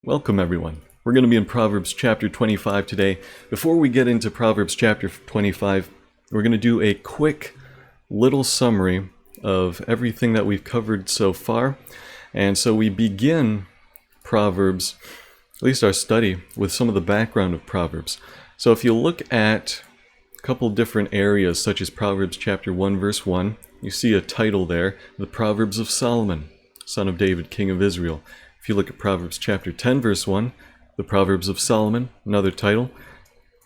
Welcome everyone. We're going to be in Proverbs chapter 25 today. Before we get into Proverbs chapter 25, we're going to do a quick little summary of everything that we've covered so far. And so we begin Proverbs, at least our study, with some of the background of Proverbs. So if you look at a couple different areas, such as Proverbs chapter 1 verse 1, you see a title there, the Proverbs of Solomon, son of David, king of Israel. If you look at Proverbs chapter 10 verse 1, the Proverbs of Solomon, another title.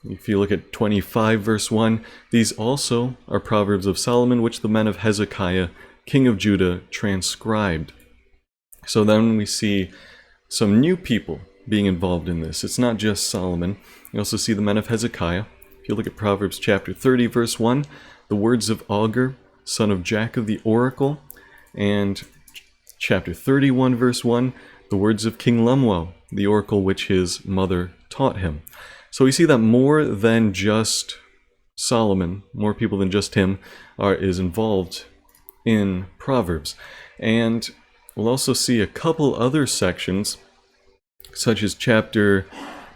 If you look at 25 verse 1, these also are Proverbs of Solomon, which the men of Hezekiah, king of Judah, transcribed. So then we see some new people being involved in this. It's not just Solomon. You also see the men of Hezekiah. If you look at Proverbs chapter 30 verse 1, the words of Augur, son of Jacob the oracle, and chapter 31 verse 1, the words of King Lemuel, the oracle which his mother taught him. So we see that more than just Solomon, more people than just him, is involved in Proverbs. And we'll also see a couple other sections, such as chapter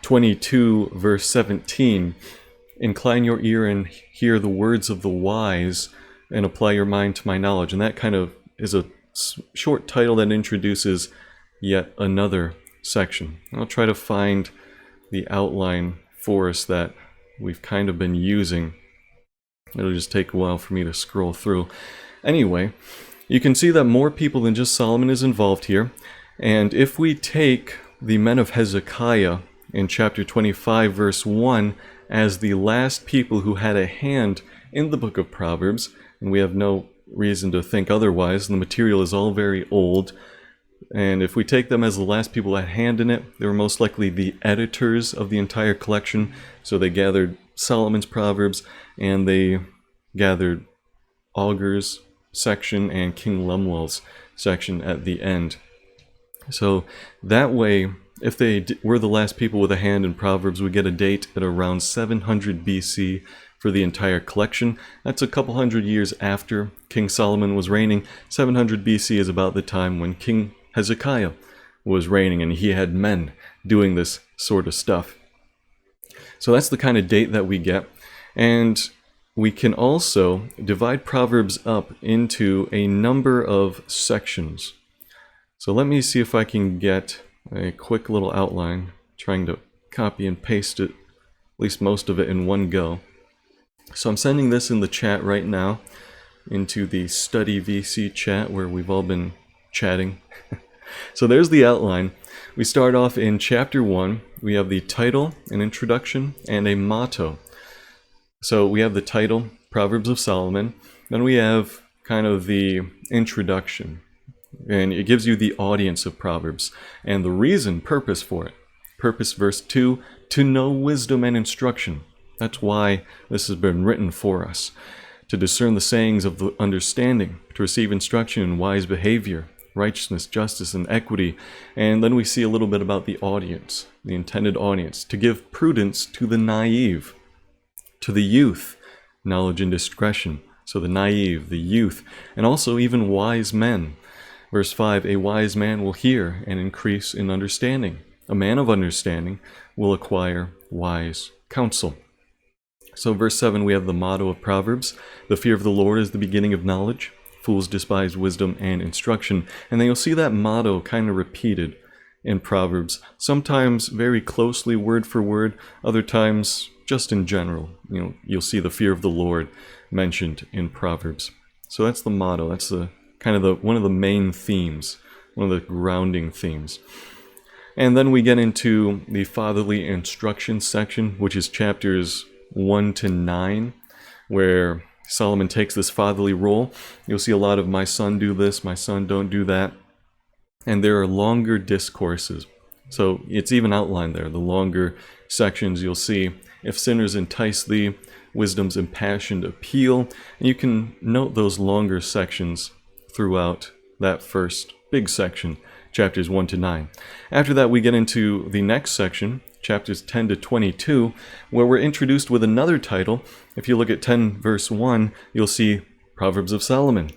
22, verse 17. Incline your ear and hear the words of the wise, and apply your mind to my knowledge. And that kind of is a short title that introduces yet another section. I'll try to find the outline for us that we've kind of been using. It'll just take a while for me to scroll through. Anyway, you can see that more people than just Solomon is involved here. And if we take the men of Hezekiah in chapter 25 verse 1 as the last people who had a hand in the book of Proverbs, and we have no reason to think otherwise, the material is all very old, and if we take them as the last people at hand in it, they were most likely the editors of the entire collection. So they gathered Solomon's Proverbs, and they gathered Augur's section and King Lemuel's section at the end. So that way, if they were the last people with a hand in Proverbs, we get a date at around 700 BC for the entire collection. That's a couple hundred years after King Solomon was reigning. 700 BC is about the time when King Hezekiah was reigning, and he had men doing this sort of stuff. So that's the kind of date that we get. And we can also divide Proverbs up into a number of sections. So let me see if I can get a quick little outline, trying to copy and paste it, at least most of it in one go. So I'm sending this in the chat right now, into the Study VC chat where we've all been chatting. So there's the outline. We start off in chapter 1. We have the title, an introduction, and a motto. So we have the title, Proverbs of Solomon. Then we have kind of the introduction. And it gives you the audience of Proverbs and the reason, purpose for it. Purpose, verse 2, to know wisdom and instruction. That's why this has been written for us. To discern the sayings of the understanding, to receive instruction in wise behavior, righteousness, justice, and equity. And then we see a little bit about the audience, the intended audience. To give prudence to the naive, to the youth, knowledge and discretion. So the naive, the youth, and also even wise men. Verse 5, a wise man will hear and increase in understanding. A man of understanding will acquire wise counsel. So verse 7, we have the motto of Proverbs. The fear of the Lord is the beginning of knowledge. Fools despise wisdom and instruction. And then you'll see that motto kind of repeated in Proverbs. Sometimes very closely, word for word. Other times, just in general. You'll see the fear of the Lord mentioned in Proverbs. So that's the motto. That's the kind of one of the main themes, one of the grounding themes. And then we get into the fatherly instruction section, which is chapters 1 to 9, where Solomon takes this fatherly role. You'll see a lot of my son do this, my son don't do that. And there are longer discourses. So it's even outlined there, the longer sections you'll see. If sinners entice thee, wisdom's impassioned appeal. And you can note those longer sections throughout that first big section, chapters 1 to 9. After that, we get into the next section, chapters 10 to 22, where we're introduced with another title. If you look at 10 verse 1, you'll see Proverbs of Solomon.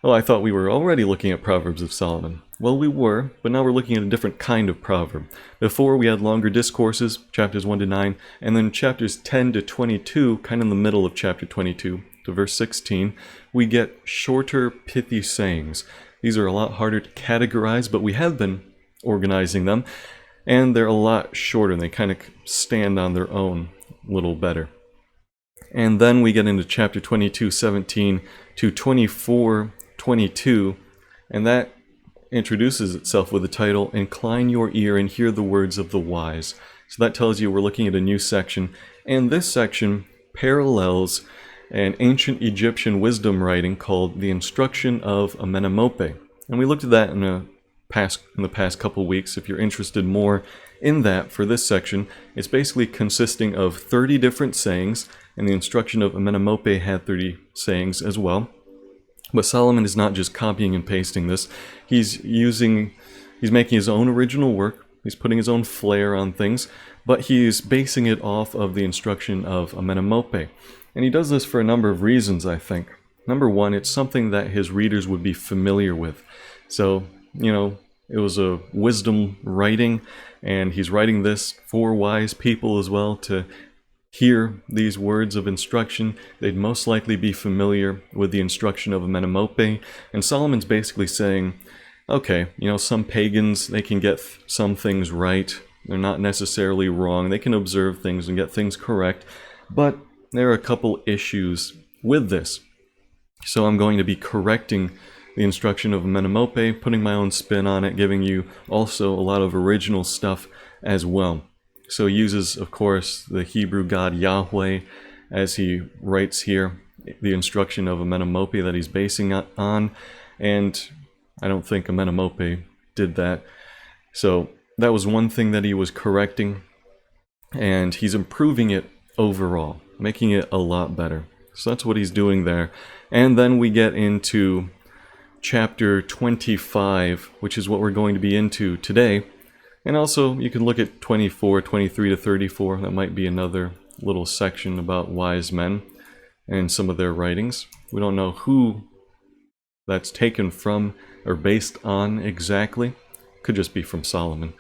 Well, I thought we were already looking at Proverbs of Solomon. Well, we were, but now we're looking at a different kind of proverb. Before, we had longer discourses, chapters 1 to 9, and then chapters 10 to 22, kind of in the middle of chapter 22 to verse 16, we get shorter, pithy sayings. These are a lot harder to categorize, but we have been organizing them, and they're a lot shorter, and they kind of stand on their own a little better. And then we get into chapter 22:17 to 24:22, and that introduces itself with the title, Incline Your Ear and Hear the Words of the Wise. So that tells you we're looking at a new section, and this section parallels an ancient Egyptian wisdom writing called the Instruction of Amenemope. And we looked at that in the past couple weeks. If you're interested more in that for this section, it's basically consisting of 30 different sayings, and the Instruction of Amenemope had 30 sayings as well. But Solomon is not just copying and pasting this. He's making his own original work. He's putting his own flair on things, but he's basing it off of the Instruction of Amenemope. And he does this for a number of reasons, I think. Number one, it's something that his readers would be familiar with. So, it was a wisdom writing, and he's writing this for wise people as well to hear these words of instruction. They'd most likely be familiar with the Instruction of Amenemope. And Solomon's basically saying, okay, some pagans, they can get some things right. They're not necessarily wrong. They can observe things and get things correct. But there are a couple issues with this. So I'm going to be correcting the Instruction of Amenemope, putting my own spin on it, giving you also a lot of original stuff as well. So he uses, of course, the Hebrew God Yahweh as he writes here, the Instruction of Amenemope that he's basing it on, and I don't think Amenemope did that. So that was one thing that he was correcting, and he's improving it overall, making it a lot better. So that's what he's doing there. And then we get into chapter 25, which is what we're going to be into today. And also, you can look at 24, 23 to 34. That might be another little section about wise men and some of their writings. We don't know who that's taken from or based on exactly. Could just be from Solomon.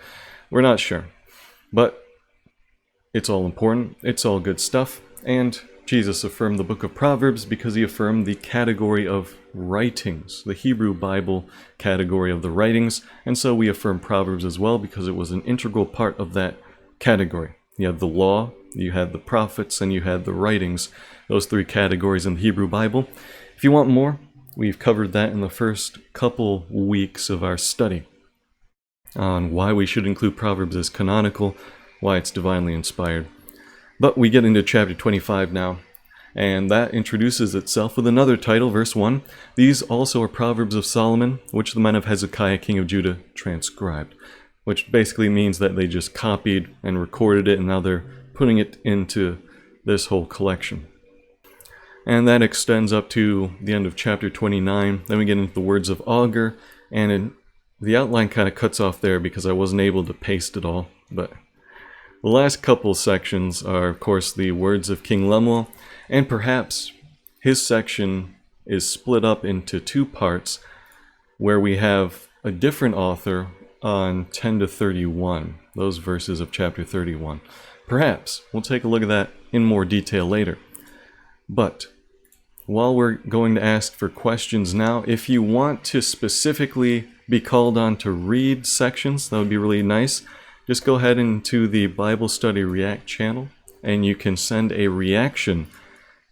We're not sure. But it's all important. It's all good stuff. And Jesus affirmed the book of Proverbs because he affirmed the category of writings, the Hebrew Bible category of the writings, and so we affirm Proverbs as well because it was an integral part of that category. You had the law, you had the prophets, and you had the writings, those three categories in the Hebrew Bible. If you want more, we've covered that in the first couple weeks of our study on why we should include Proverbs as canonical, why it's divinely inspired. But we get into chapter 25 now, and that introduces itself with another title, verse 1. These also are Proverbs of Solomon, which the men of Hezekiah, king of Judah, transcribed. Which basically means that they just copied and recorded it, and now they're putting it into this whole collection. And that extends up to the end of chapter 29. Then we get into the words of Augur, and the outline kind of cuts off there because I wasn't able to paste it all, but the last couple sections are, of course, the words of King Lemuel, and perhaps his section is split up into two parts, where we have a different author on 10 to 31, those verses of chapter 31. Perhaps. We'll take a look at that in more detail later. But while we're going to ask for questions now, if you want to specifically be called on to read sections, that would be really nice. Just go ahead into the Bible Study React channel, and you can send a reaction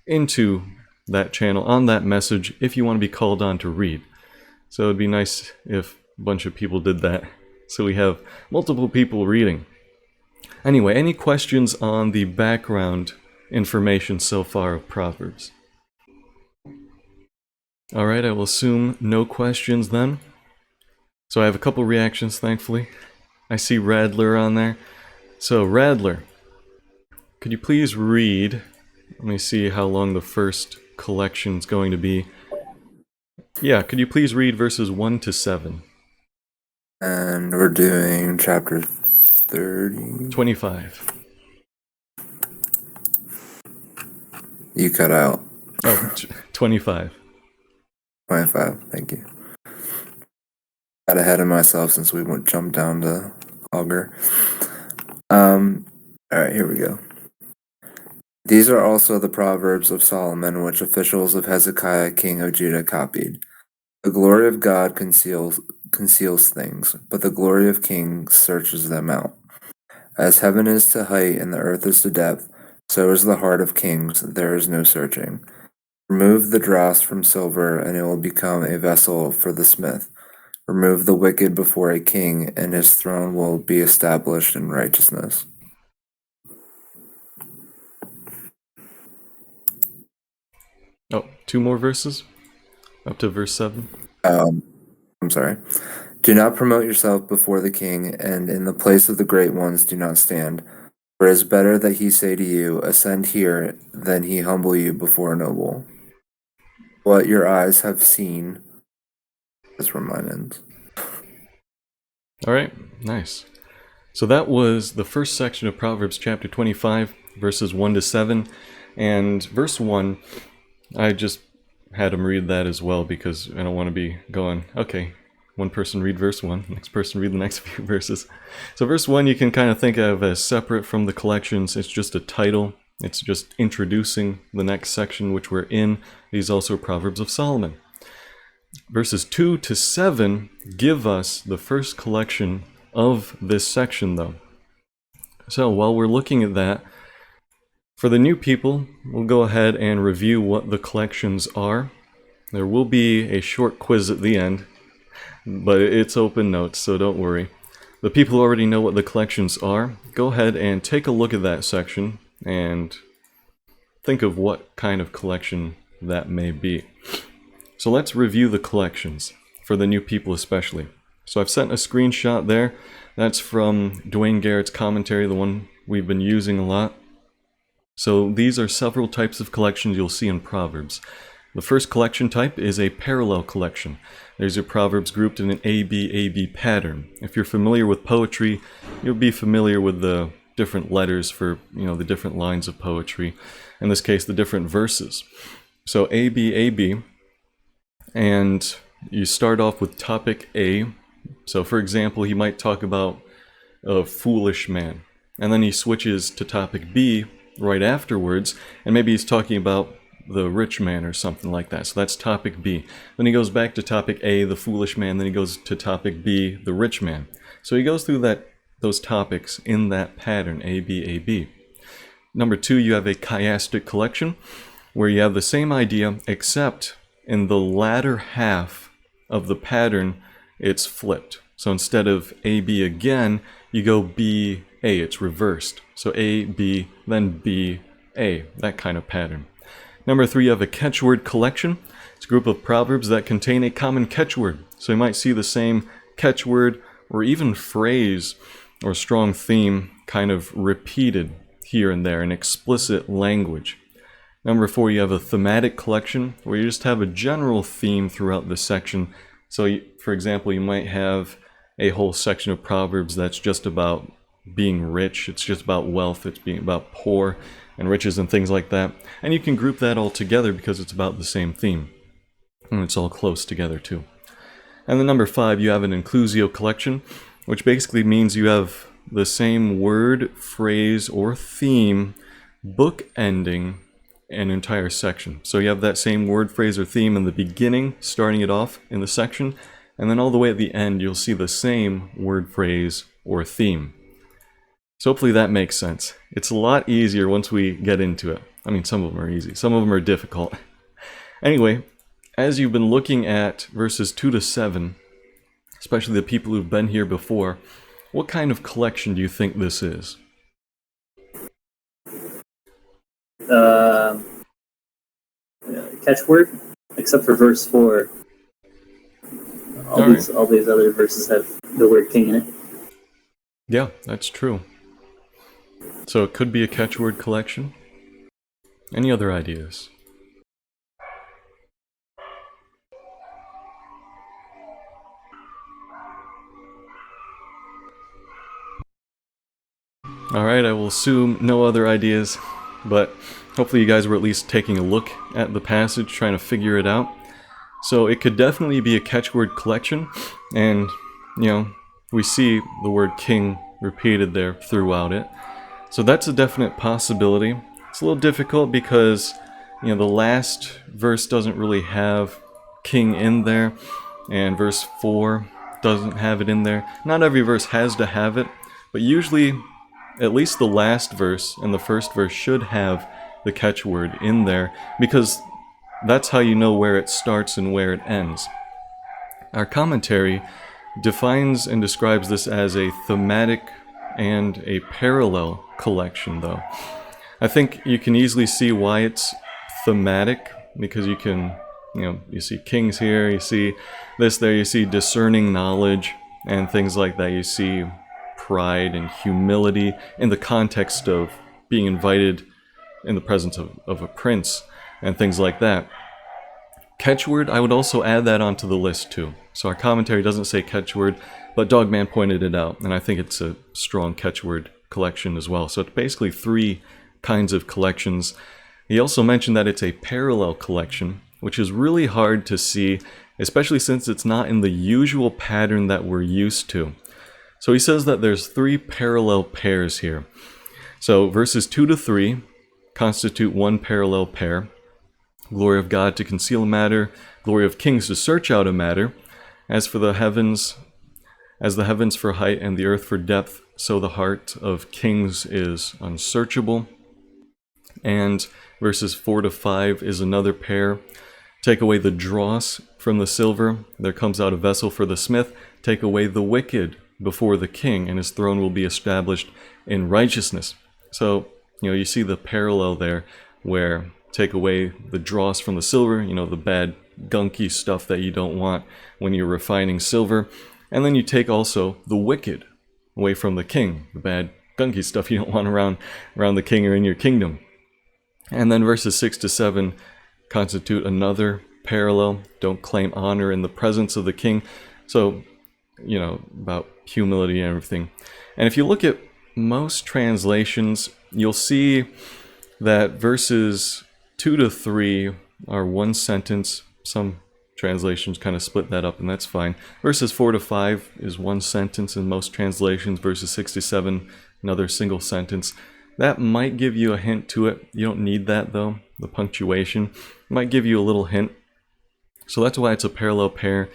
into that channel on that message if you want to be called on to read. So it'd be nice if a bunch of people did that, so we have multiple people reading. Anyway, any questions on the background information so far of Proverbs? Alright, I will assume no questions then. So I have a couple reactions, thankfully. I see Radler on there. So, Radler, could you please read? Let me see how long the first collection is going to be. Yeah, could you please read verses 1 to 7? And we're doing chapter 30. 25. You cut out. Oh, 25. 25, thank you. got ahead of myself since we jumped down to Augur. Alright, here we go. These are also the Proverbs of Solomon, which officials of Hezekiah, king of Judah, copied. The glory of God conceals things, but the glory of kings searches them out. As heaven is to height and the earth is to depth, so is the heart of kings, there is no searching. Remove the dross from silver, and it will become a vessel for the smith. Remove the wicked before a king, and his throne will be established in righteousness. Oh, 2 more verses? Up to verse 7? I'm sorry. Do not promote yourself before the king, and in the place of the great ones do not stand. For it is better that he say to you, Ascend here, than he humble you before a noble. What your eyes have seen is reminded. Alright, nice. So that was the first section of Proverbs chapter 25, verses 1 to 7. And verse 1, I just had him read that as well because I don't want to be going, okay, one person read verse 1, next person read the next few verses. So verse 1 you can kind of think of as separate from the collections. It's just a title. It's just introducing the next section which we're in. These also are Proverbs of Solomon. Verses 2 to 7 give us the first collection of this section though. So while we're looking at that, for the new people, we'll go ahead and review what the collections are. There will be a short quiz at the end, but it's open notes, so don't worry. The people who already know what the collections are, go ahead and take a look at that section and think of what kind of collection that may be. So let's review the collections, for the new people especially. So I've sent a screenshot there. That's from Dwayne Garrett's commentary, the one we've been using a lot. So these are several types of collections you'll see in Proverbs. The first collection type is a parallel collection. There's your Proverbs grouped in an A-B pattern. If you're familiar with poetry, you'll be familiar with the different letters for, the different lines of poetry. In this case, the different verses. So A-B, and you start off with topic A. So for example, he might talk about a foolish man, and then he switches to topic B right afterwards, and maybe he's talking about the rich man or something like that. So that's topic B. Then he goes back to topic A, the foolish man, then he goes to topic B, the rich man. So he goes through those topics in that pattern, A, B. Number 2, you have a chiastic collection, where you have the same idea, except in the latter half of the pattern, it's flipped. So instead of A, B again, you go B, A. It's reversed. So A, B, then B, A. That kind of pattern. Number 3, you have a catchword collection. It's a group of proverbs that contain a common catchword. So you might see the same catchword or even phrase or strong theme kind of repeated here and there in explicit language. Number 4, you have a thematic collection where you just have a general theme throughout the section. So, for example, you might have a whole section of Proverbs that's just about being rich. It's just about wealth. It's being about poor and riches and things like that. And you can group that all together because it's about the same theme. And it's all close together too. And then number 5, you have an Inclusio Collection, which basically means you have the same word, phrase, or theme bookending an entire section. So you have that same word, phrase, or theme in the beginning, starting it off in the section, and then all the way at the end you'll see the same word, phrase, or theme. So hopefully that makes sense. It's a lot easier once we get into it. I mean, some of them are easy, some of them are difficult. Anyway, as you've been looking at verses 2 to 7, especially the people who've been here before, what kind of collection do you think this is? Catchword, except for verse 4. All these other verses have the word king in it. Yeah, that's true. So it could be a catchword collection. Any other ideas? Alright, I will assume no other ideas, but hopefully you guys were at least taking a look at the passage, trying to figure it out. So it could definitely be a catchword collection, and we see the word king repeated there throughout it. So that's a definite possibility. It's a little difficult because the last verse doesn't really have king in there, and verse 4 doesn't have it in there. Not every verse has to have it, but usually at least the last verse and the first verse should have the catchword in there, because that's how you know where it starts and where it ends. Our commentary defines and describes this as a thematic and a parallel collection, though. I think you can easily see why it's thematic, because you can, you see kings here, you see this there, you see discerning knowledge and things like that. You see pride and humility in the context of being invited in the presence of a prince and things like that. Catchword, I would also add that onto the list too. So our commentary doesn't say catchword, but Dogman pointed it out, and I think it's a strong catchword collection as well. So it's basically 3 kinds of collections. He also mentioned that it's a parallel collection, which is really hard to see, especially since it's not in the usual pattern that we're used to. So he says that there's 3 parallel pairs here. So verses 2 to 3 constitute one parallel pair. Glory of God to conceal a matter, glory of kings to search out a matter. As the heavens for height and the earth for depth, so the heart of kings is unsearchable. And verses 4 to 5 is another pair. Take away the dross from the silver, there comes out a vessel for the smith. Take away the wicked before the king, and his throne will be established in righteousness. So, you see the parallel there, where take away the dross from the silver, the bad, gunky stuff that you don't want when you're refining silver. And then you take also the wicked away from the king, the bad, gunky stuff you don't want around the king or in your kingdom. And then verses 6 to 7 constitute another parallel. Don't claim honor in the presence of the king. So, about humility and everything. And if you look at most translations, you'll see that verses 2 to 3 are one sentence. Some translations kind of split that up, and that's fine. Verses 4 to 5 is one sentence in most translations. Verses 6 to 7, another single sentence. That might give you a hint to it. You don't need that, though. The punctuation might give you a little hint. So that's why it's a parallel pair.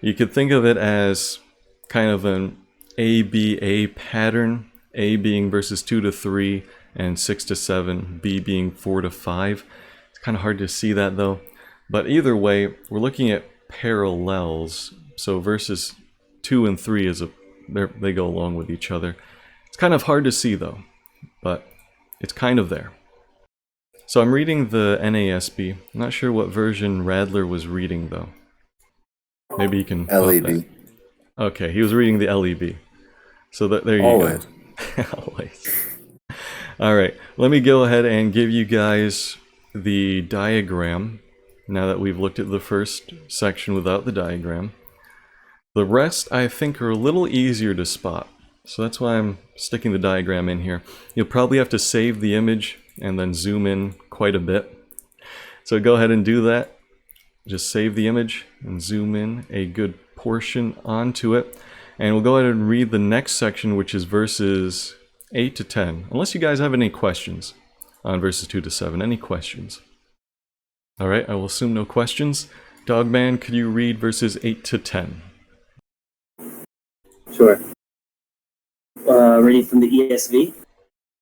You could think of it as kind of an ABA pattern. A being verses 2 to 3 and 6 to 7. B being 4 to 5. It's kind of hard to see that, though. But either way, we're looking at parallels. So verses 2 and 3 they go along with each other. It's kind of hard to see, though, but it's kind of there. So I'm reading the NASB. I'm not sure what version Radler was reading, though. Maybe you can LEB. Okay, he was reading the LEB. So there you Always. go. Always. All right, let me go ahead and give you guys the diagram now that we've looked at the first section without the diagram. The rest, I think, are a little easier to spot. So that's why I'm sticking the diagram in here. You'll probably have to save the image and then zoom in quite a bit. So go ahead and do that. Just save the image and zoom in a good portion onto it. And we'll go ahead and read the next section, which is verses 8 to 10. Unless you guys have any questions on verses 2 to 7. Any questions? All right, I will assume no questions. Dogman, could you read verses 8 to 10? Sure. Reading from the ESV.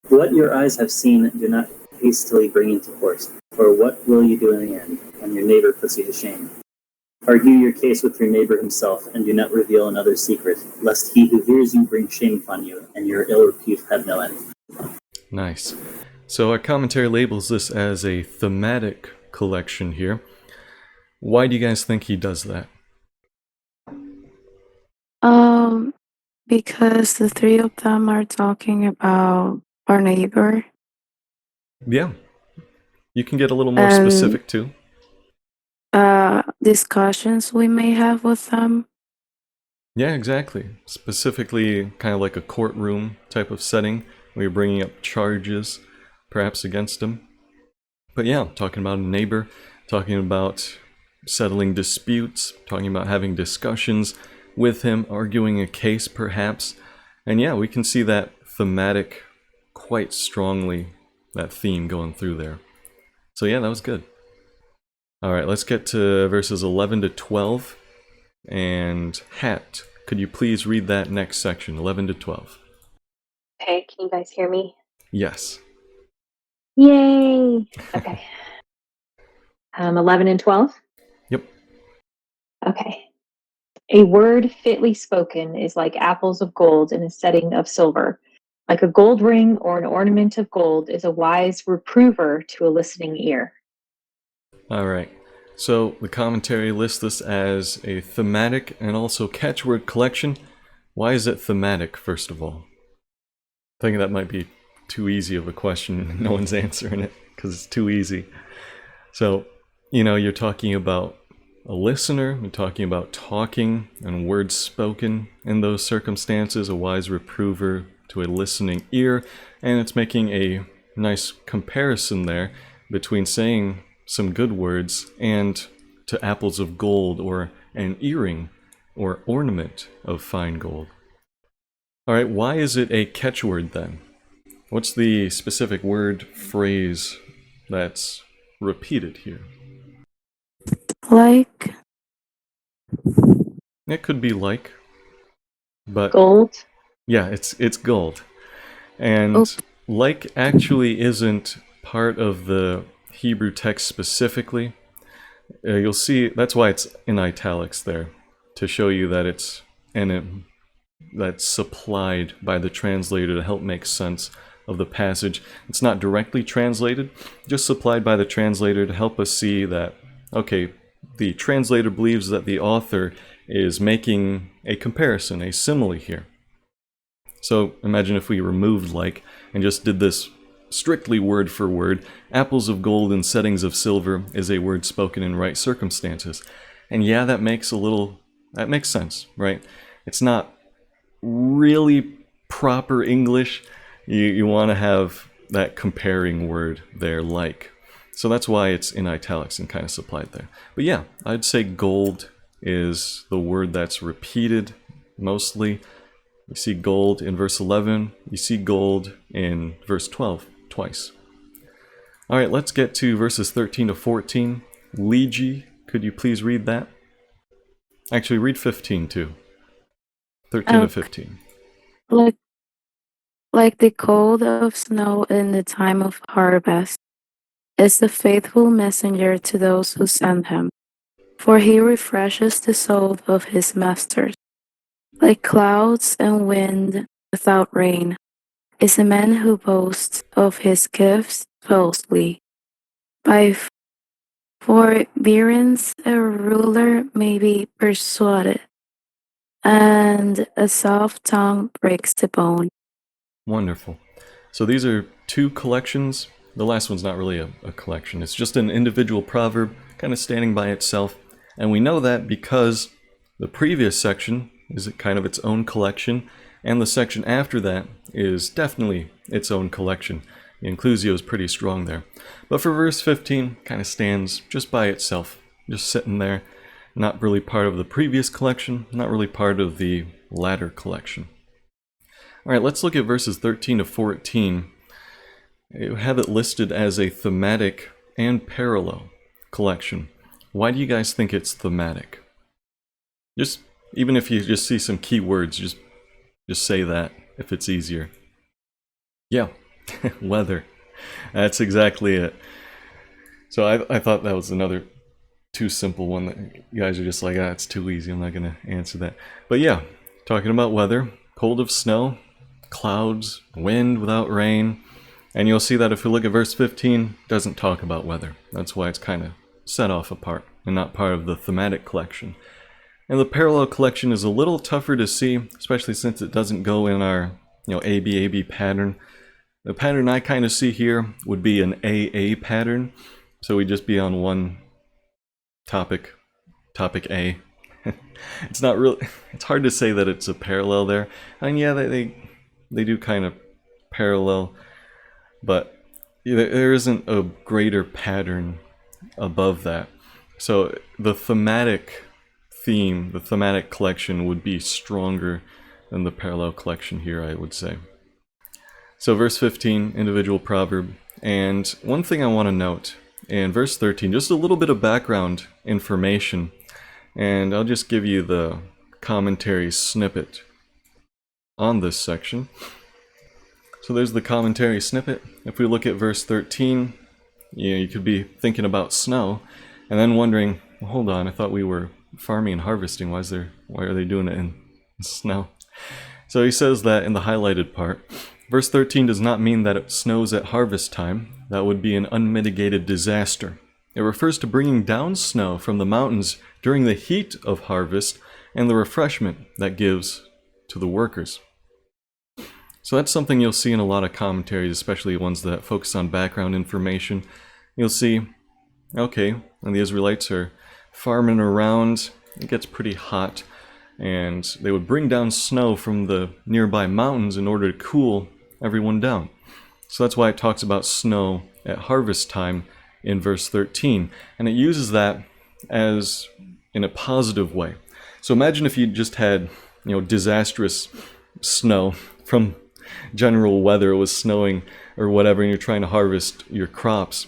What your eyes have seen, do not hastily bring into court. For what will you do in the end, when your neighbor puts you to shame? Argue your case with your neighbor himself, and do not reveal another's secret, lest he who hears you bring shame upon you, and your ill repute have no end. Nice. So our commentary labels this as a thematic collection here. Why do you guys think he does that? Because the 3 of them are talking about our neighbor. Yeah. You can get a little more specific too. Discussions we may have with them. Yeah, exactly. Specifically kind of like a courtroom type of setting where you're bringing up charges perhaps against them. But yeah, talking about a neighbor, talking about settling disputes, talking about having discussions with him, arguing a case perhaps. And yeah, we can see that thematic quite strongly, that theme going through there. So yeah, that was good. Alright, let's get to verses 11 to 12. And Hat, could you please read that next section, 11 to 12? Okay, can you guys hear me? Yes. Yay! Okay. 11 and 12? Yep. Okay. A word fitly spoken is like apples of gold in a setting of silver. Like a gold ring or an ornament of gold is a wise reprover to a listening ear. Alright, so the commentary lists this as a thematic and also catchword collection. Why is it thematic, first of all? I think that might be too easy of a question. No one's answering it because it's too easy. So, you're talking about a listener, you're talking about talking and words spoken in those circumstances, a wise reprover to a listening ear, and it's making a nice comparison there between saying some good words and to apples of gold or an earring or ornament of fine gold. Alright, why is it a catchword then? What's the specific word phrase that's repeated here? Like, It could be like, but Gold? yeah, it's gold. And Oops. like actually isn't part of the Hebrew text specifically. You'll see that's why it's in italics there, to show you that it's that's supplied by the translator to help make sense of the passage. It's not directly translated, just supplied by the translator to help us see that, okay, the translator believes that the author is making a comparison, a simile here. So imagine if we removed like and just did this strictly word for word. Apples of gold in settings of silver is a word spoken in right circumstances. And yeah, that makes sense, right? It's not really proper English. You want to have that comparing word there, like. So that's why it's in italics and kind of supplied there. But yeah, I'd say gold is the word that's repeated mostly. You see gold in verse 11. You see gold in verse 12 twice. All right, let's get to verses 13 to 14. Ligi, could you please read that? Actually, read 15 too. 13 to 15. like the cold of snow in the time of harvest is the faithful messenger to those who send him, for he refreshes the soul of his masters. Like clouds and wind without rain is a man who boasts of his gifts falsely. By forbearance a ruler may be persuaded, and a soft tongue breaks the bone. Wonderful. So these are two collections. The last one's not really a collection. It's just an individual proverb, kind of standing by itself. And we know that because the previous section is kind of its own collection, and the section after that is definitely its own collection. The Inclusio is pretty strong there. But for verse 15, kind of stands just by itself, just sitting there, not really part of the previous collection, not really part of the latter collection. Alright, let's look at verses 13 to 14. You have it listed as a thematic and parallel collection. Why do you guys think it's thematic? Just, even if you just see some key words, just say that if it's easier. Yeah, weather. That's exactly it. So I thought that was another too simple one that you guys are just like, it's too easy, I'm not going to answer that. But yeah, talking about weather, cold of snow, clouds, wind without rain. And you'll see that if you look at verse 15, it doesn't talk about weather. That's why it's kind of set off apart and not part of the thematic collection. And the parallel collection is a little tougher to see, especially since it doesn't go in our AB pattern. The pattern I kind of see here would be an AA pattern. So we'd just be on one topic A. It's not really, it's hard to say that it's a parallel there. And yeah, they do kind of parallel, but there isn't a greater pattern above that. So the thematic theme, the thematic collection would be stronger than the parallel collection here, I would say. So verse 15, individual proverb. And one thing I want to note, in verse 13, just a little bit of background information, and I'll just give you the commentary snippet on this section. So there's the commentary snippet. If we look at verse 13, you could be thinking about snow, and then wondering, well, hold on, I thought we were farming and harvesting. Why are they doing it in snow? So he says that in the highlighted part. Verse 13 does not mean that it snows at harvest time. That would be an unmitigated disaster. It refers to bringing down snow from the mountains during the heat of harvest and the refreshment that gives to the workers. So that's something you'll see in a lot of commentaries, especially ones that focus on background information. You'll see, okay, when the Israelites are farming around, it gets pretty hot, and they would bring down snow from the nearby mountains in order to cool everyone down. So that's why it talks about snow at harvest time in verse 13, and it uses that as in a positive way. So imagine if you just had, disastrous snow from general weather. It was snowing or whatever, and you're trying to harvest your crops,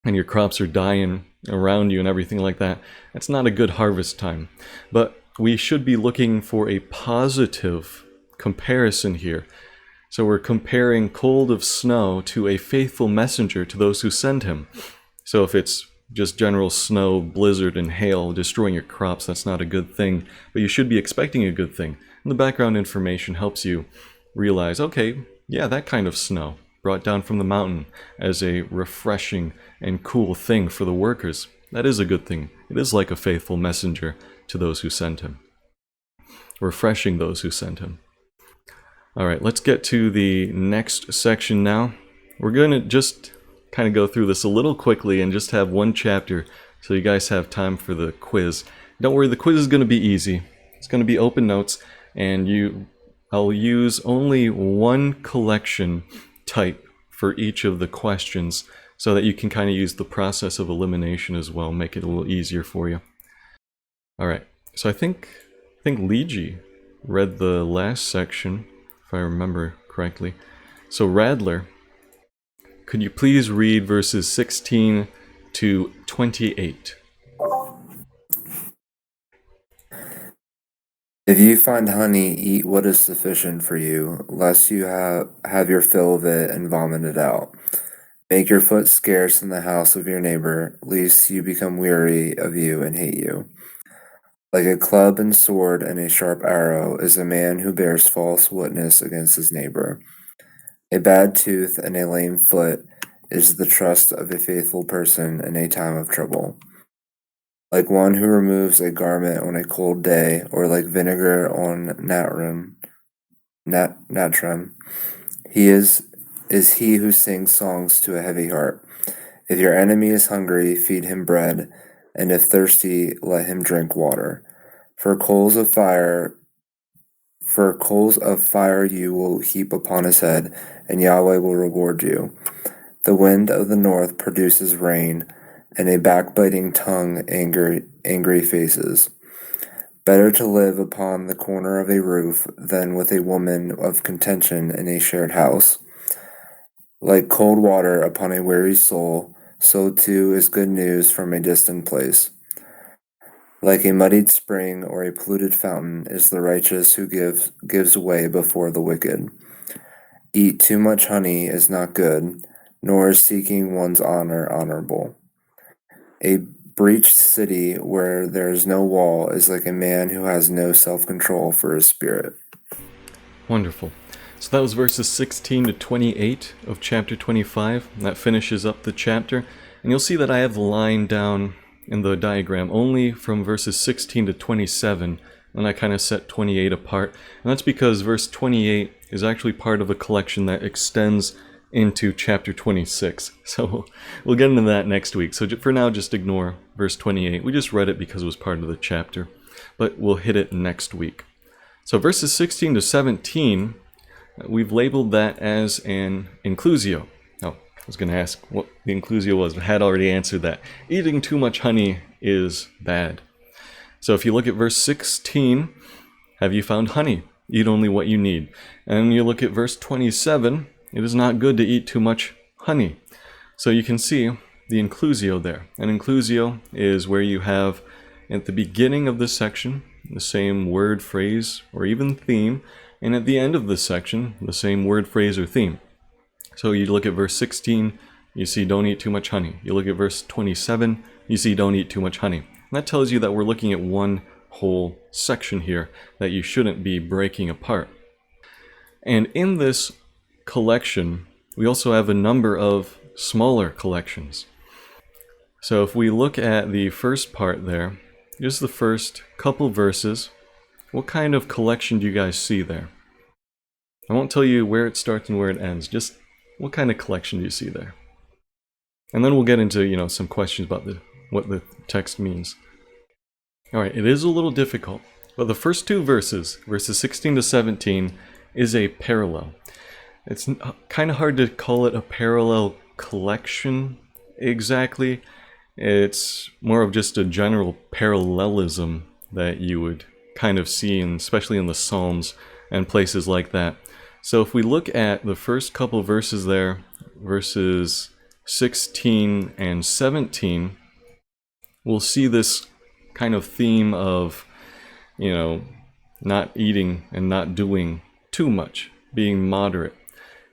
and your crops are dying around you and everything like that. That's not a good harvest time. But we should be looking for a positive comparison here. So we're comparing cold of snow to a faithful messenger to those who send him. So if it's just general snow, blizzard, and hail destroying your crops, that's not a good thing. But you should be expecting a good thing. And the background information helps you realize, okay, yeah, that kind of snow brought down from the mountain as a refreshing and cool thing for the workers. That is a good thing. It is like a faithful messenger to those who send him. Refreshing those who send him. All right, let's get to the next section now. We're going to just kind of go through this a little quickly and just have one chapter so you guys have time for the quiz. Don't worry, the quiz is going to be easy. It's going to be open notes, and I'll use only one collection type for each of the questions so that you can kind of use the process of elimination as well, make it a little easier for you. All right, so I think Liji read the last section, if I remember correctly. So Radler, could you please read verses 16 to 28? If you find honey, eat what is sufficient for you, lest you have your fill of it and vomit it out. Make your foot scarce in the house of your neighbor, lest you become weary of you and hate you. Like a club and sword and a sharp arrow is a man who bears false witness against his neighbor. A bad tooth and a lame foot is the trust of a faithful person in a time of trouble. Like one who removes a garment on a cold day, or like vinegar on natrum, he is he who sings songs to a heavy heart. If your enemy is hungry, feed him bread, and if thirsty, let him drink water. For coals of fire you will heap upon his head, and Yahweh will reward you. The wind of the north produces rain, and a backbiting tongue angry faces. Better to live upon the corner of a roof than with a woman of contention in a shared house. Like cold water upon a weary soul, so too is good news from a distant place. Like a muddied spring or a polluted fountain is the righteous who gives way before the wicked. Eat too much honey is not good, nor is seeking one's honor honorable. A breached city where there is no wall is like a man who has no self-control for his spirit. Wonderful. So that was verses 16 to 28 of chapter 25. That finishes up the chapter. And you'll see that I have the line down in the diagram only from verses 16 to 27. And I kind of set 28 apart. And that's because verse 28 is actually part of a collection that extends into chapter 26. So we'll get into that next week. So for now, just ignore verse 28. We just read it because it was part of the chapter. But we'll hit it next week. So verses 16 to 17... we've labeled that as an inclusio. Oh, I was going to ask what the inclusio was, but had already answered that. Eating too much honey is bad. So if you look at verse 16, have you found honey? Eat only what you need. And you look at verse 27, it is not good to eat too much honey. So you can see the inclusio there. An inclusio is where you have at the beginning of this section the same word, phrase, or even theme, and at the end of this section the same word, phrase, or theme. So you look at verse 16, you see don't eat too much honey. You look at verse 27, you see don't eat too much honey. And that tells you that we're looking at one whole section here that you shouldn't be breaking apart. And in this collection, we also have a number of smaller collections. So if we look at the first part there, just the first couple verses, what kind of collection do you guys see there? I won't tell you where it starts and where it ends, just what kind of collection do you see there? And then we'll get into, some questions about what the text means. Alright, it is a little difficult, but the first two verses, verses 16 to 17, is a parallel. It's kind of hard to call it a parallel collection exactly. It's more of just a general parallelism that you would kind of see, especially in the Psalms and places like that. So if we look at the first couple verses there, verses 16 and 17, we'll see this kind of theme of, not eating and not doing too much, being moderate.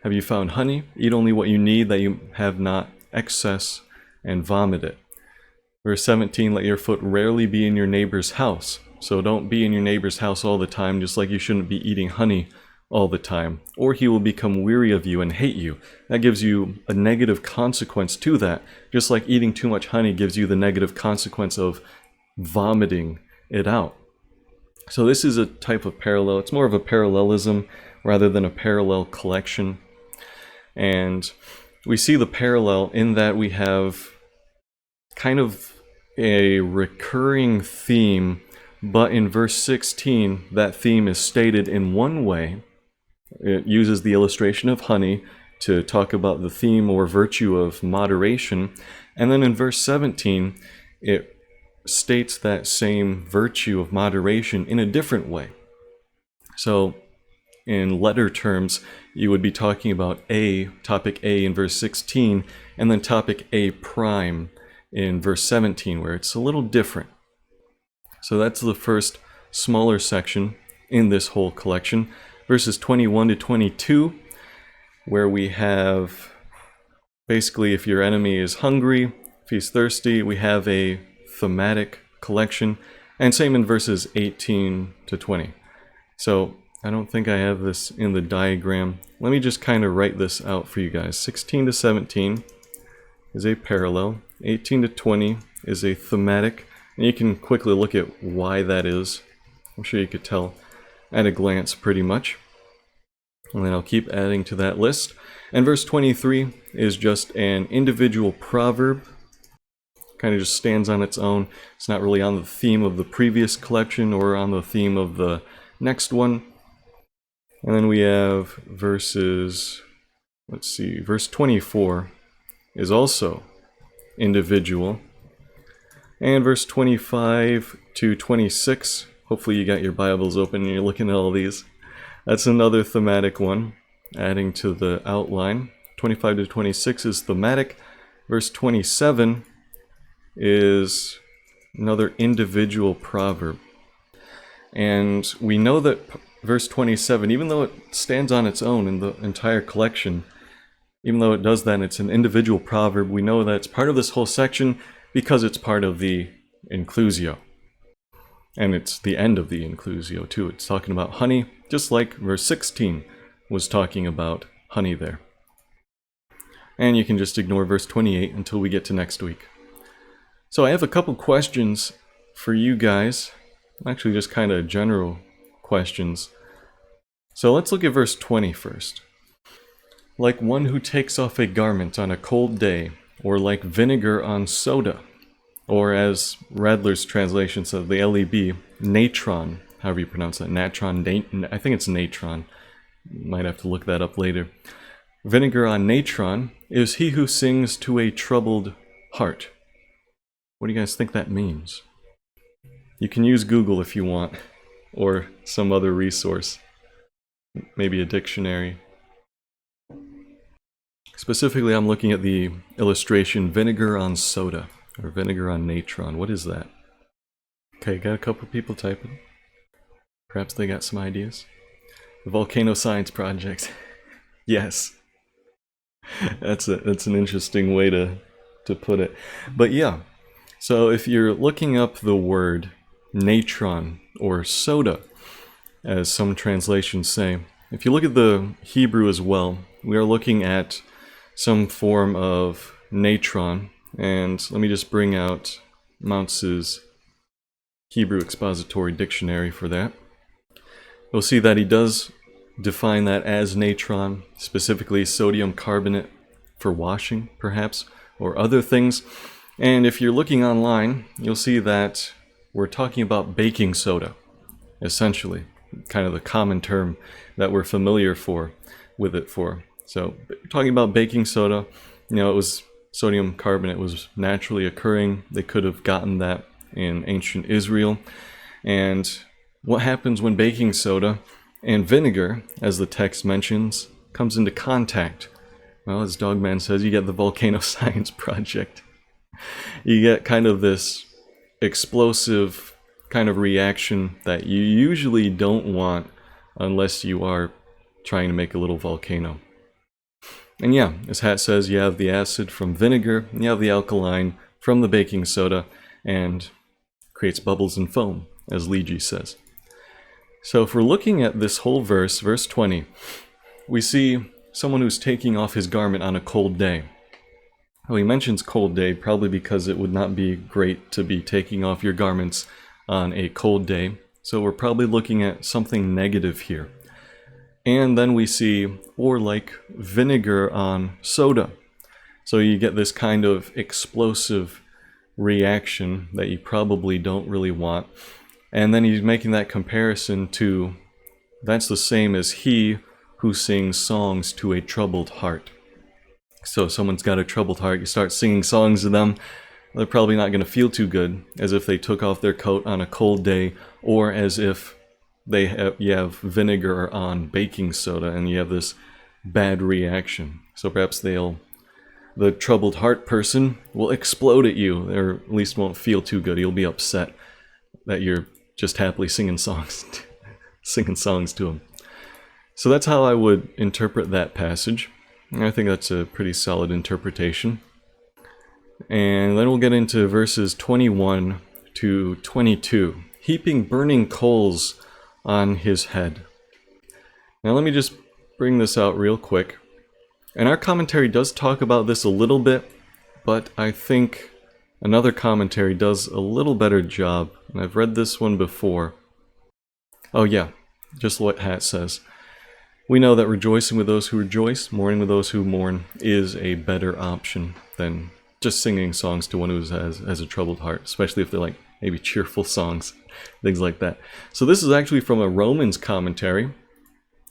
Have you found honey? Eat only what you need, that you have not excess, and vomit it. Verse 17, let your foot rarely be in your neighbor's house. So don't be in your neighbor's house all the time, just like you shouldn't be eating honey all the time, or he will become weary of you and hate you. That gives you a negative consequence to that, just like eating too much honey gives you the negative consequence of vomiting it out. So this is a type of parallel. It's more of a parallelism rather than a parallel collection. And we see the parallel in that we have kind of a recurring theme, but in verse 16, that theme is stated in one way. It uses the illustration of honey to talk about the theme or virtue of moderation. And then in verse 17, it states that same virtue of moderation in a different way. So in letter terms, you would be talking about topic A in verse 16, and then topic A prime in verse 17, where it's a little different. So that's the first smaller section in this whole collection. Verses 21 to 22, where we have basically if your enemy is hungry, if he's thirsty, we have a thematic collection, and same in verses 18 to 20. So I don't think I have this in the diagram. Let me just kind of write this out for you guys. 16 to 17 is a parallel, 18 to 20 is a thematic, and you can quickly look at why that is. I'm sure you could tell at a glance pretty much. And then I'll keep adding to that list. And verse 23 is just an individual proverb. Kind of just stands on its own. It's not really on the theme of the previous collection or on the theme of the next one. And then we have verse 24 is also individual. And verse 25 to 26, hopefully you got your Bibles open and you're looking at all these. That's another thematic one, adding to the outline. 25 to 26 is thematic. Verse 27 is another individual proverb. And we know that verse 27, even though it stands on its own in the entire collection, even though it does that, it's an individual proverb, we know that it's part of this whole section because it's part of the inclusio. And it's the end of the inclusio too. It's talking about honey, just like verse 16 was talking about honey there. And you can just ignore verse 28 until we get to next week. So I have a couple questions for you guys. Actually, just kind of general questions. So let's look at verse 20 first. Like one who takes off a garment on a cold day, or like vinegar on soda. Or as Radler's translation says, the LEB, natron, however you pronounce that, natron, I think it's natron. Might have to look that up later. Vinegar on natron is he who sings to a troubled heart. What do you guys think that means? You can use Google if you want, or some other resource, maybe a dictionary. Specifically, I'm looking at the illustration vinegar on soda, or vinegar on natron. What is that? Okay, got a couple people typing. Perhaps they got some ideas. The Volcano Science Project. Yes. That's an interesting way to put it. But yeah, so if you're looking up the word natron, or soda, as some translations say, if you look at the Hebrew as well, we are looking at some form of natron, and let me just bring out Mounce's Hebrew Expository Dictionary for that. You'll see that he does define that as natron, specifically sodium carbonate for washing, perhaps, or other things. And if you're looking online, you'll see that we're talking about baking soda, essentially, kind of the common term that we're familiar with it for. So, talking about baking soda, it was sodium carbonate was naturally occurring. They could have gotten that in ancient Israel. And what happens when baking soda and vinegar, as the text mentions, comes into contact? Well, as Dogman says, you get the Volcano Science Project. You get kind of this explosive kind of reaction that you usually don't want unless you are trying to make a little volcano. And yeah, as Hat says, you have the acid from vinegar, and you have the alkaline from the baking soda, and creates bubbles and foam, as Ligi says. So if we're looking at this whole verse, verse 20, we see someone who's taking off his garment on a cold day. Well, he mentions cold day probably because it would not be great to be taking off your garments on a cold day. So we're probably looking at something negative here. And then we see, or like vinegar on soda. So you get this kind of explosive reaction that you probably don't really want. And then he's making that comparison to, that's the same as he who sings songs to a troubled heart. So if someone's got a troubled heart, you start singing songs to them, they're probably not going to feel too good, as if they took off their coat on a cold day, or as if you have vinegar on baking soda and you have this bad reaction. So perhaps the troubled heart person will explode at you, or at least won't feel too good. He'll be upset that you're just happily singing songs to him. So that's how I would interpret that passage. I think that's a pretty solid interpretation. And then we'll get into verses 21 to 22. Heaping burning coals on his head. Now let me just bring this out real quick. And our commentary does talk about this a little bit, but I think another commentary does a little better job. And I've read this one before. Oh yeah, just what Hat says. We know that rejoicing with those who rejoice, mourning with those who mourn, is a better option than just singing songs to one who has a troubled heart, especially if they're like maybe cheerful songs, things like that. So this is actually from a Romans commentary,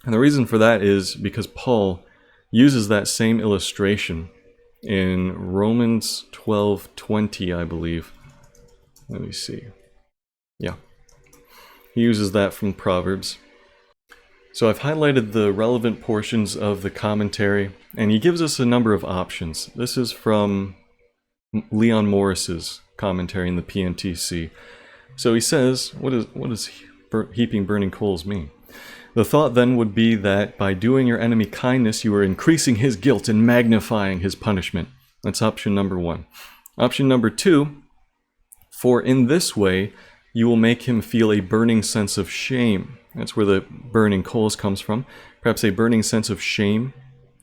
and the reason for that is because Paul uses that same illustration in Romans 12:20, I believe. Let me see. Yeah. He uses that from Proverbs. So I've highlighted the relevant portions of the commentary, and he gives us a number of options. This is from Leon Morris's commentary in the PNTC. So he says, what does heaping burning coals mean? The thought then would be that by doing your enemy kindness, you are increasing his guilt and magnifying his punishment. That's option number 1. Option number 2, for in this way, you will make him feel a burning sense of shame. That's where the burning coals comes from. Perhaps a burning sense of shame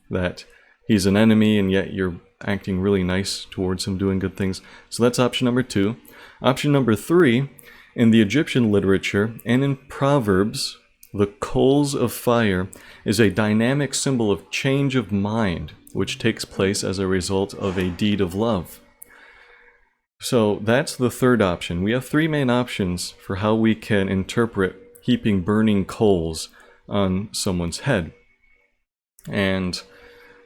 that he's an enemy and yet you're acting really nice towards him, doing good things. So that's option number 2. Option number 3, in the Egyptian literature and in Proverbs, the coals of fire is a dynamic symbol of change of mind, which takes place as a result of a deed of love. So that's the third option. We have 3 main options for how we can interpret heaping burning coals on someone's head. And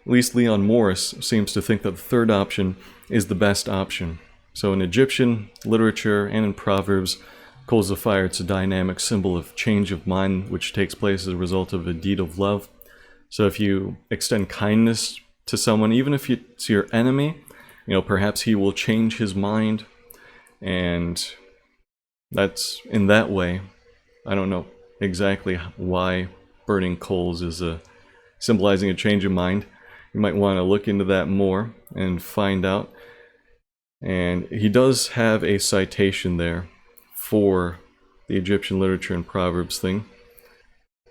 at least Leon Morris seems to think that the third option is the best option. So in Egyptian literature and in Proverbs, coals of fire, it's a dynamic symbol of change of mind, which takes place as a result of a deed of love. So if you extend kindness to someone, even if it's your enemy, perhaps he will change his mind. And that's in that way. I don't know exactly why burning coals is symbolizing a change of mind. You might want to look into that more and find out. And he does have a citation there for the Egyptian literature and Proverbs thing.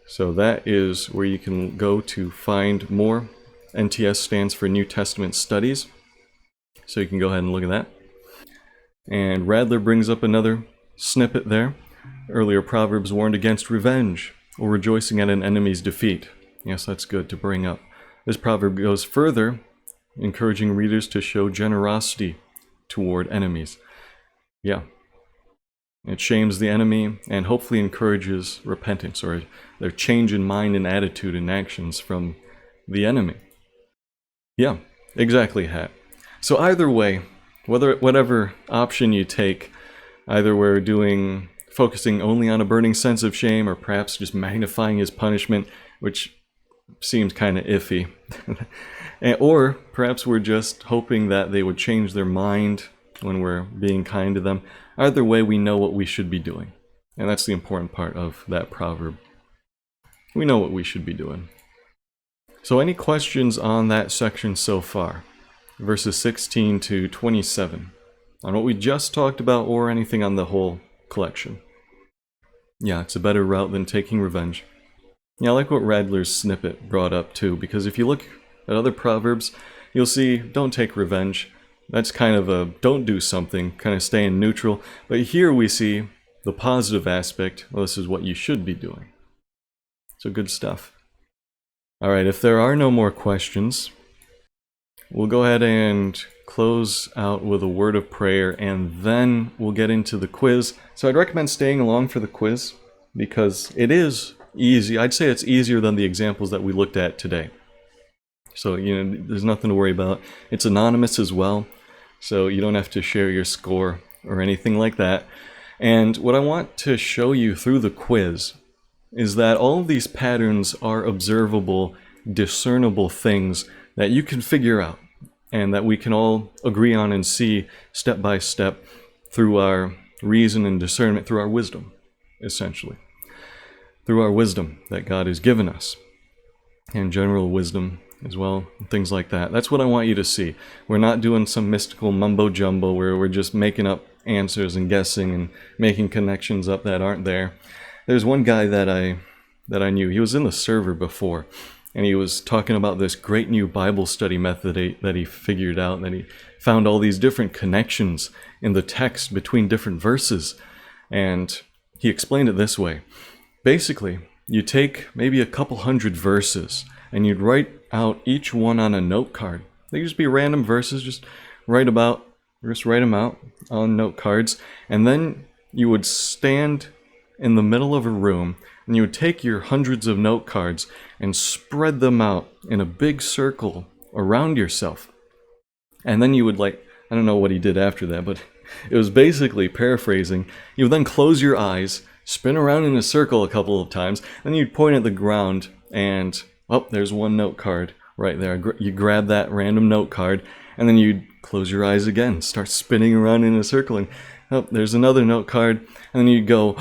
So that is where you can go to find more. NTS stands for New Testament Studies. So you can go ahead and look at that. And Radler brings up another snippet there. Earlier Proverbs warned against revenge or rejoicing at an enemy's defeat. Yes, that's good to bring up. This proverb goes further, encouraging readers to show generosity toward enemies. Yeah. It shames the enemy and hopefully encourages repentance or their change in mind and attitude and actions from the enemy. Yeah, exactly, Hat. So either way, whatever option you take, either we're focusing only on a burning sense of shame or perhaps just magnifying his punishment, which seems kind of iffy. Or perhaps we're just hoping that they would change their mind when we're being kind to them. Either way, we know what we should be doing. And that's the important part of that proverb. We know what we should be doing. So any questions on that section so far? Verses 16 to 27. On what we just talked about or anything on the whole collection. Yeah, it's a better route than taking revenge. Yeah, I like what Radler's snippet brought up too, because if you look at other proverbs, you'll see don't take revenge. That's kind of a don't do something, kind of staying neutral. But here we see the positive aspect. Well, this is what you should be doing. So good stuff. All right, if there are no more questions, we'll go ahead and close out with a word of prayer, and then we'll get into the quiz. So I'd recommend staying along for the quiz because it is easy. I'd say it's easier than the examples that we looked at today. So, there's nothing to worry about. It's anonymous as well, so you don't have to share your score or anything like that. And what I want to show you through the quiz is that all of these patterns are observable, discernible things that you can figure out and that we can all agree on and see step by step through our reason and discernment, through our wisdom, essentially. Through our wisdom that God has given us, and general wisdom as well, and things like that. That's what I want you to see. We're not doing some mystical mumbo-jumbo where we're just making up answers and guessing and making connections up that aren't there. There's one guy that I knew. He was in the server before, and he was talking about this great new Bible study method that he figured out, that he found all these different connections in the text between different verses. And he explained it this way. Basically, you take maybe a couple hundred verses, and you'd write out each one on a note card. They just be random verses, just write them out on note cards, and then you would stand in the middle of a room, and you would take your hundreds of note cards and spread them out in a big circle around yourself. And then you would I don't know what he did after that, but it was basically paraphrasing. You would then close your eyes, spin around in a circle a couple of times, then you'd point at the ground and, there's one note card right there. You grab that random note card, and then you'd close your eyes again, start spinning around in a circle, and there's another note card, and then you'd go,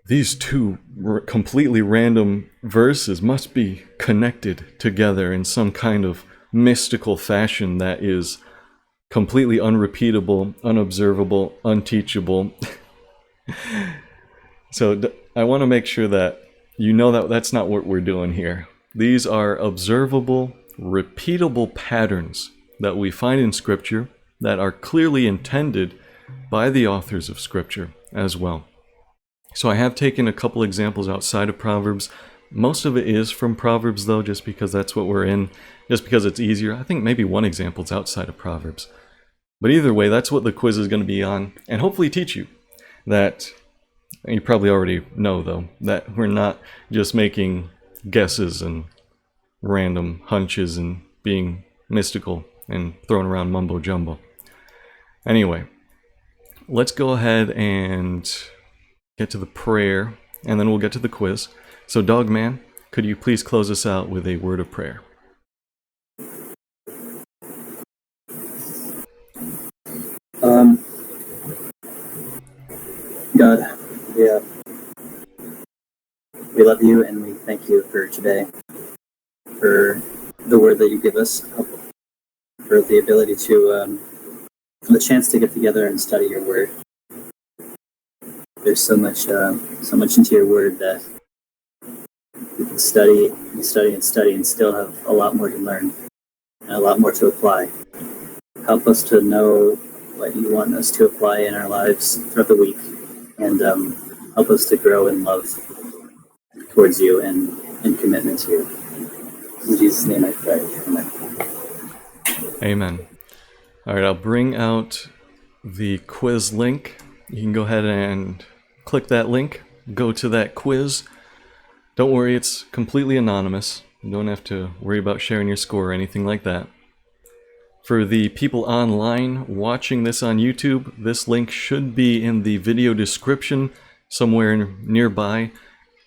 these two completely random verses must be connected together in some kind of mystical fashion that is completely unrepeatable, unobservable, unteachable. So I want to make sure that you know that that's not what we're doing here. These are observable, repeatable patterns that we find in Scripture that are clearly intended by the authors of Scripture as well. So I have taken a couple examples outside of Proverbs. Most of it is from Proverbs, though, just because that's what we're in, just because it's easier. I think maybe one example is outside of Proverbs. But either way, that's what the quiz is going to be on, and hopefully teach you that, you probably already know, though, that we're not just making guesses and random hunches and being mystical and throwing around mumbo jumbo. Anyway, let's go ahead and get to the prayer, and then we'll get to the quiz. So, Dogman, could you please close us out with a word of prayer? God, we love you and we thank you for today, for the word that you give us, for the ability to, the chance to get together and study your word. There's so much into your word that we can study and study and study and still have a lot more to learn and a lot more to apply. Help us to know what you want us to apply in our lives throughout the week, and help us to grow in love towards you and in commitment to you. In Jesus' name I pray. Amen. Amen. All right, I'll bring out the quiz link. You can go ahead and click that link, go to that quiz. Don't worry, it's completely anonymous. You don't have to worry about sharing your score or anything like that. For the people online watching this on YouTube, this link should be in the video description somewhere nearby.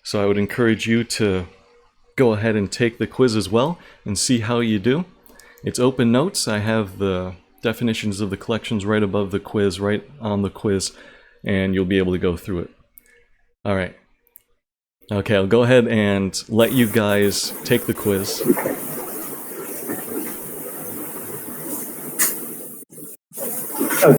So I would encourage you to go ahead and take the quiz as well and see how you do. It's open notes. I have the definitions of the collections right above the quiz, right on the quiz, and you'll be able to go through it. All right. Okay, I'll go ahead and let you guys take the quiz.